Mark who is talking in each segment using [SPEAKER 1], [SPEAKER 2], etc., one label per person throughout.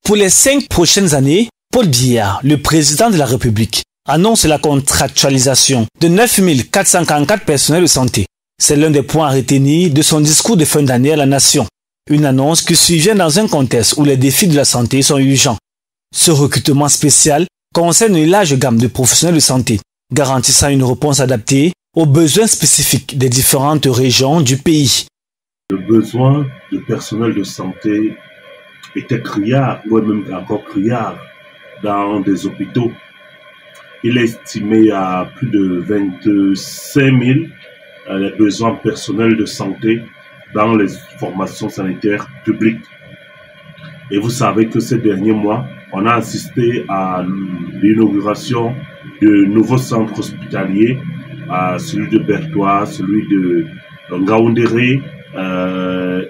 [SPEAKER 1] Pour les 5 prochaines années, Paul Biya, le président de la République, annonce la contractualisation de 9 444 personnels de santé. C'est l'un des points à retenir de son discours de fin d'année à la nation. Une annonce qui survient dans un contexte où les défis de la santé sont urgents. Ce recrutement spécial concerne une large gamme de professionnels de santé, garantissant une réponse adaptée aux besoins spécifiques des différentes régions du pays.
[SPEAKER 2] Le besoin de personnel de santé était criard, ou même encore criard, dans des hôpitaux. Il est estimé à plus de 25 000 les besoins personnels de santé dans les formations sanitaires publiques. Et vous savez que ces derniers mois, on a assisté à l'inauguration de nouveaux centres hospitaliers, celui de Bertois, celui de Ngaoundéré,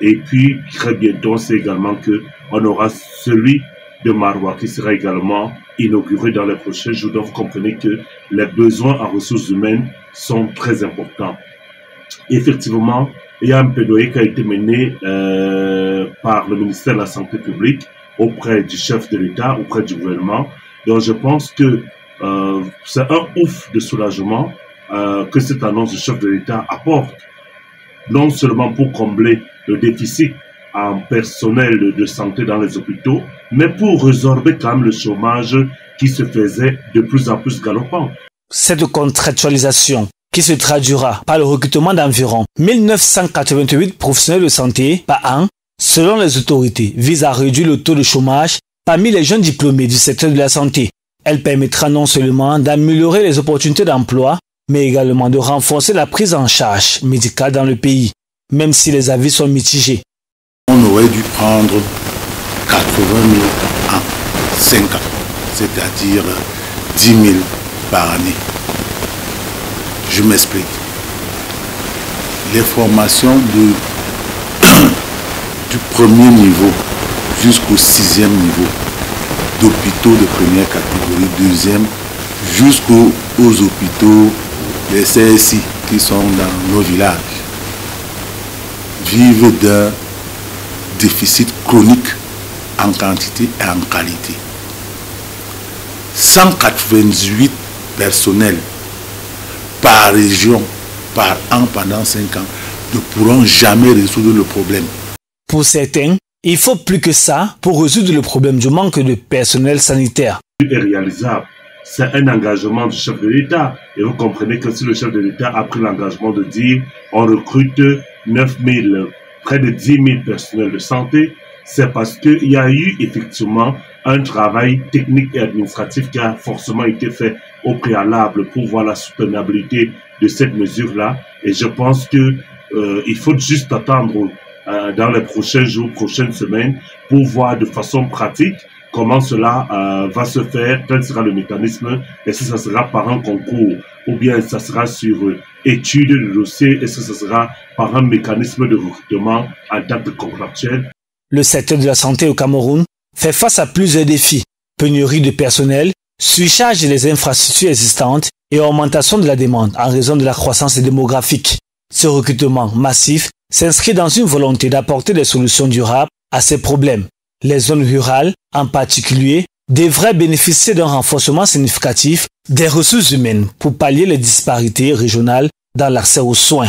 [SPEAKER 2] et puis très bientôt, on sait également qu'on aura celui de Maroua qui sera également inauguré dans les prochains jours. Donc vous comprenez que les besoins en ressources humaines sont très importants. Effectivement, il y a un plaidoyer qui a été mené par le ministère de la Santé publique auprès du chef de l'État, auprès du gouvernement. Donc je pense que c'est un ouf de soulagement que cette annonce du chef de l'État apporte, non seulement pour combler le déficit en personnel de santé dans les hôpitaux, mais pour résorber quand même le chômage qui se faisait de plus en plus galopant.
[SPEAKER 1] Cette contractualisation, qui se traduira par le recrutement d'environ 1988 professionnels de santé par an, selon les autorités, vise à réduire le taux de chômage parmi les jeunes diplômés du secteur de la santé. Elle permettra non seulement d'améliorer les opportunités d'emploi, mais également de renforcer la prise en charge médicale dans le pays, même si les avis sont mitigés.
[SPEAKER 3] On aurait dû prendre 80 000 en 5 ans, c'est-à-dire 10 000 par année. Je m'explique. Les formations du premier niveau jusqu'au 6e niveau d'hôpitaux de première catégorie, deuxième, jusqu'aux hôpitaux, les CSI qui sont dans nos villages, vivent d'un déficit chronique en quantité et en qualité. 198 personnels par région, par an pendant 5 ans, ne pourront jamais résoudre le problème.
[SPEAKER 1] Pour certains, il faut plus que ça pour résoudre le problème du manque de personnel sanitaire.
[SPEAKER 2] C'est réalisable. C'est un engagement du chef de l'État. Et vous comprenez que si le chef de l'État a pris l'engagement de dire on recrute 9 000, près de 10 000 personnels de santé, c'est parce qu'il y a eu effectivement un travail technique et administratif qui a forcément été fait au préalable pour voir la soutenabilité de cette mesure-là. Et je pense que il faut juste attendre dans les prochains jours, prochaines semaines, pour voir de façon pratique comment cela va se faire, quel sera le mécanisme, est-ce que ça sera par un concours ou bien ça sera sur étude de dossier, est-ce que ça sera par un mécanisme de recrutement en date contractuelle.
[SPEAKER 1] Le secteur de la santé au Cameroun fait face à plusieurs défis: pénurie de personnel, surcharge des infrastructures existantes et augmentation de la demande en raison de la croissance démographique. Ce recrutement massif s'inscrit dans une volonté d'apporter des solutions durables à ces problèmes. Les zones rurales, en particulier, devraient bénéficier d'un renforcement significatif des ressources humaines pour pallier les disparités régionales dans l'accès aux soins.